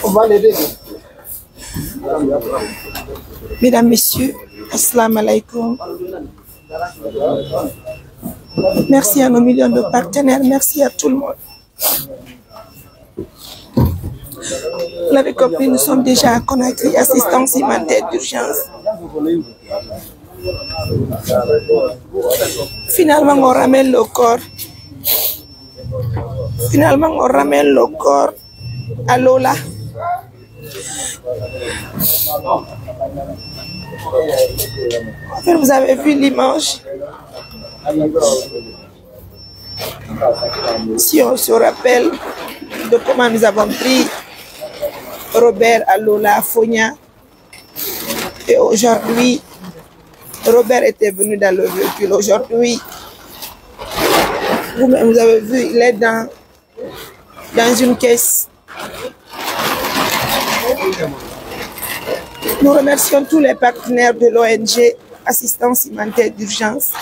On va l'aider. Mesdames, Messieurs, Assalamu alaikum. Merci à nos millions de partenaires, merci à tout le monde. Vous l'avez compris, nous sommes déjà à Conakry, assistance humanitaire d'urgence. Finalement, on ramène le corps. Finalement, on ramène le corps à Lola. En fait, vous avez vu l'image. Si on se rappelle de comment nous avons pris Robert à Lola, à Fogna, et aujourd'hui, Robert était venu dans le véhicule. Aujourd'hui, vous-même, vous avez vu, il est dans une caisse. Nous remercions tous les partenaires de l'ONG Assistance humanitaire d'urgence.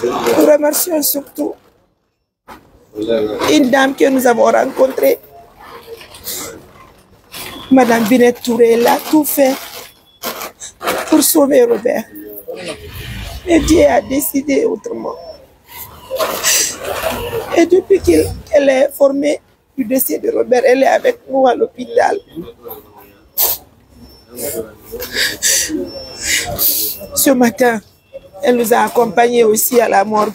Nous remercions surtout une dame que nous avons rencontrée, Madame Binette Touré. Elle a tout fait pour sauver Robert. Mais Dieu a décidé autrement. Et depuis qu'elle est formée du décès de Robert, elle est avec nous à l'hôpital. Ce matin, elle nous a accompagnés aussi à la morgue.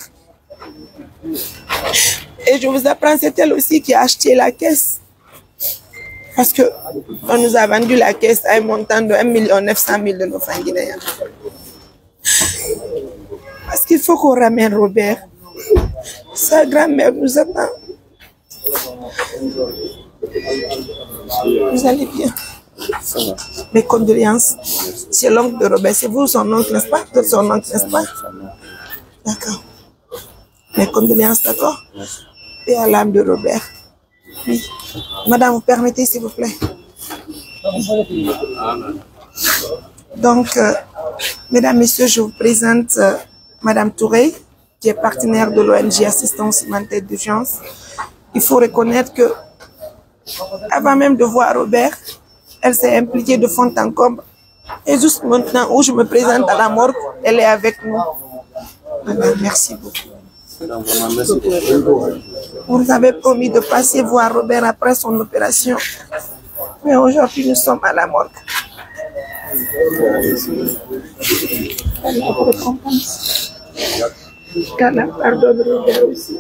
Et je vous apprends, c'est elle aussi qui a acheté la caisse. Parce qu'on nous a vendu la caisse à un montant de 1 900 000 de nos francs guinéens. Parce qu'il faut qu'on ramène Robert. Sa grand-mère nous attend. Vous allez bien? Mes condoléances. C'est l'oncle de Robert. C'est vous son oncle, n'est-ce pas? Son oncle, n'est-ce pas? D'accord. Mes condoléances, d'accord? Et à l'âme de Robert. Oui. Madame, vous permettez, s'il vous plaît? Donc, mesdames, messieurs, je vous présente Madame Touré, qui est partenaire de l'ONG Assistance humanitaire d'urgence. Il faut reconnaître que, avant même de voir Robert, elle s'est impliquée de fond en comble. Et juste maintenant où je me présente à la morgue, elle est avec nous. Madame, merci beaucoup. Vous nous avez promis de passer voir Robert après son opération. Mais aujourd'hui, nous sommes à la morgue. Qu'Allah pardonne Robert aussi.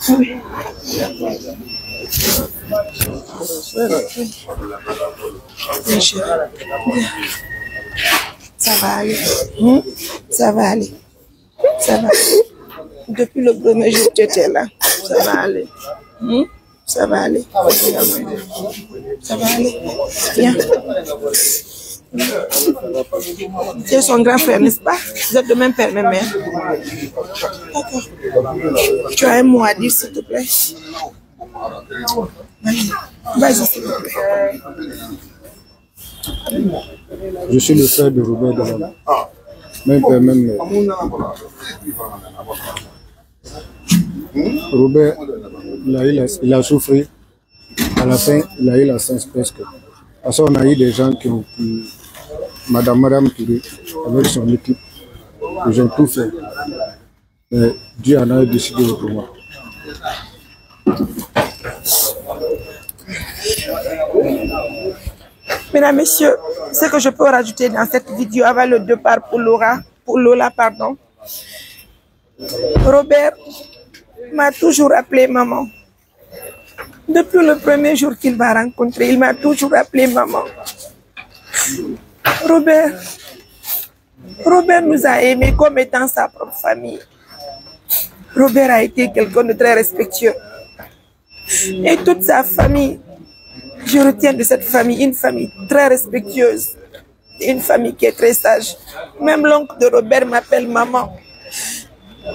Oui. Ça va aller. Ça va aller. Ça va. Depuis le premier jour que tu étais là, ça va aller. Ça va aller. Ça va aller. Viens. Tu es son grand frère, n'est-ce pas? Vous êtes de même père, même mère. D'accord. Tu as un mot à dire, s'il te plaît? Vas-y, s'il te plaît. Je suis le frère de Robert Delama. Même père, même mère. Robert, il a souffert. À la fin, il a eu la sens presque. Parce qu'on a eu des gens qui ont pu, Madame Touré, avec son équipe, ils ont tout fait. Mais Dieu en a décidé autrement. Mesdames, Messieurs, ce que je peux rajouter dans cette vidéo avant le départ pour Lola, pardon. Robert m'a toujours appelé maman. Depuis le premier jour qu'il m'a rencontré, il m'a toujours appelé maman. Robert nous a aimés comme étant sa propre famille. Robert a été quelqu'un de très respectueux. Et toute sa famille, je retiens de cette famille une famille très respectueuse. Une famille qui est très sage. Même l'oncle de Robert m'appelle maman.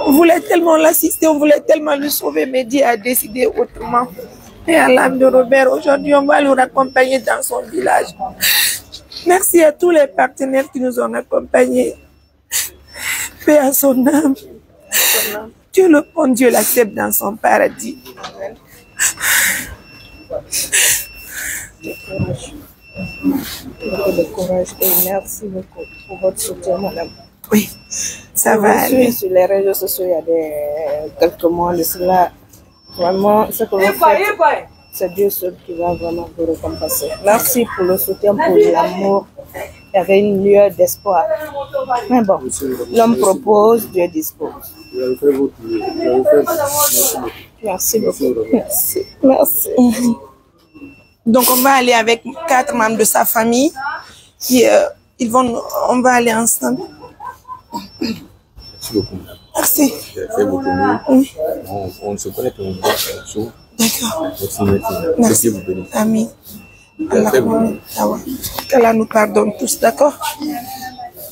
On voulait tellement l'assister, on voulait tellement lui sauver, mais Dieu a décidé autrement. Et à l'âme de Robert, aujourd'hui, on va le raccompagner dans son village. Merci à tous les partenaires qui nous ont accompagnés. Paix à son âme. Dieu le bon Dieu l'accepte dans son paradis. Beaucoup de courage et merci beaucoup pour votre soutien, madame. Oui, ça va aller. Sur les réseaux sociaux, il y a quelques mois de cela. Vraiment, ce que vous faites, c'est Dieu seul qui va vraiment vous récompenser. Merci pour le soutien, pour l'amour. Il y avait une lueur d'espoir. Mais bon, l'homme propose, Dieu dispose. Merci beaucoup. Merci. Merci. Donc on va aller avec 4 membres de sa famille. Puis, on va aller ensemble. Merci beaucoup. Merci. J'ai fait beaucoup mieux. Oui. On se connaît, on voit un jour. D'accord. Merci. Merci. Dieu vous bénisse. Amen. Allah, qu'Allah nous pardonne tous, d'accord?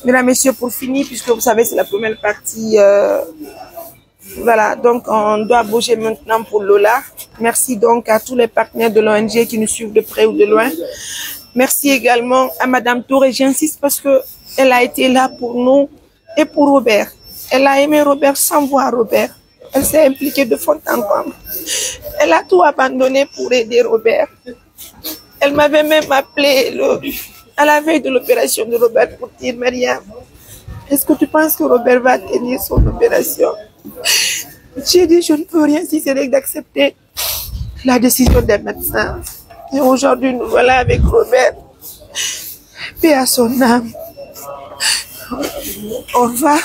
Mesdames, Messieurs, pour finir, puisque vous savez, c'est la première partie. Voilà, donc on doit bouger maintenant pour Lola. Merci donc à tous les partenaires de l'ONG qui nous suivent de près ou de loin. Merci également à Madame Touré. J'insiste parce que elle a été là pour nous et pour Robert. Elle a aimé Robert sans voir Robert. Elle s'est impliquée de fond en comble. Elle a tout abandonné pour aider Robert. Elle m'avait même appelé à la veille de l'opération de Robert pour dire, Maria, est-ce que tu penses que Robert va tenir son opération? J'ai dit, je ne peux rien si c'est d'accepter la décision des médecins. Et aujourd'hui, nous voilà avec Robert. Paix à son âme. Au revoir.